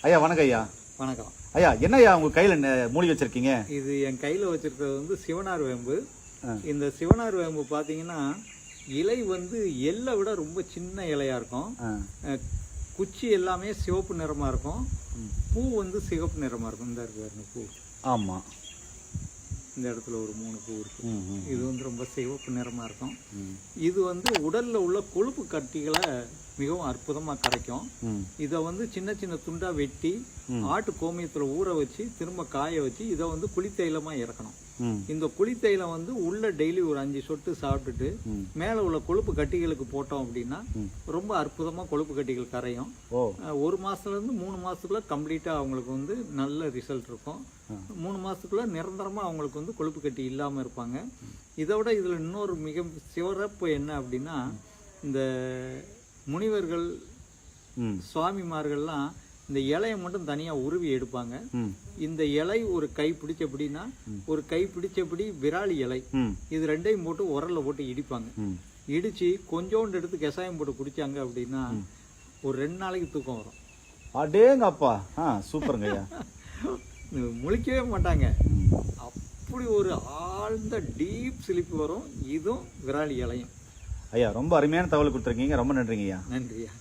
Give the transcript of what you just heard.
ஐயா வணக்கம் ஐயா. வணக்கம் ஐயா. என்ன ஐயா உங்க கையில மூலிகை வச்சிருக்கீங்க? இது என் கையில் வச்சிருக்கிறது வந்து சிவனார் வேம்பு. இந்த சிவனார் வேம்பு பார்த்தீங்கன்னா இலை வந்து எல்லை விட ரொம்ப சின்ன இலையா இருக்கும். குச்சி எல்லாமே சிவப்பு நிறமா இருக்கும். பூ வந்து சிவப்பு நிறமா இருக்கும். இந்த இருக்கு பூ. ஆமா, இந்த இடத்துல ஒரு 3 பூ இருக்கு. இது வந்து ரொம்ப சிவப்பு நிறமா இருக்கும். இது வந்து உடல்ல உள்ள கொழுப்பு கட்டிகளை மிகவும் அற்புதமா கரைக்கும். இதை வந்து சின்ன சின்ன துண்டா வெட்டி ஆட்டு கோமியத்துல ஊற வச்சு திரும்ப காய வச்சு இதை வந்து குளித்தைலமா இறக்கணும். இந்த குளித்தைலம் வந்து உள்ள டெய்லி ஒரு 5 சொட்டு சாப்பிட்டுட்டு மேல உள்ள கொழுப்பு கட்டிகளுக்கு போட்டோம் அப்படின்னா ரொம்ப அற்புதமா கொழுப்பு கட்டிகள் கரையும். 1 மாசத்துல இருந்து 3 மாசத்துக்குள்ள கம்ப்ளீட்டா அவங்களுக்கு வந்து நல்ல ரிசல்ட் இருக்கும். 3 மாசத்துக்குள்ள நிரந்தரமா அவங்களுக்கு வந்து கொழுப்பு கட்டி இல்லாம இருப்பாங்க. இதை விட இதுல இன்னொரு மிக சிறப்பு என்ன அப்படின்னா, இந்த முனிவர்கள் சுவாமிமார்கள்லாம் இந்த இலையை மட்டும் தனியா உருவி எடுப்பாங்க. இந்த இலை ஒரு கை பிடிச்சபடினா ஒரு கை பிடிச்சபடி விராலி இலை, இது ரெண்டையும் போட்டு உரல்ல போட்டு இடிப்பாங்க. இடிச்சு கொஞ்சோண்டு எடுத்து கஷாயம் போட்டு குடிச்சாங்க அப்படின்னா ஒரு 2 நாளைக்கு தூக்கம் வரும். அடேங்கப்பா, சூப்பருங்க. முழிக்கவே மாட்டாங்க. அப்படி ஒரு ஆழ்ந்த டீப் ஸ்லீப் வரும். இதுவும் விராலி இலையும். ஐயா ரொம்ப அருமையான தகவல் கொடுத்துருக்கீங்க. ரொம்ப நன்றிங்க ஐயா. நன்றியா.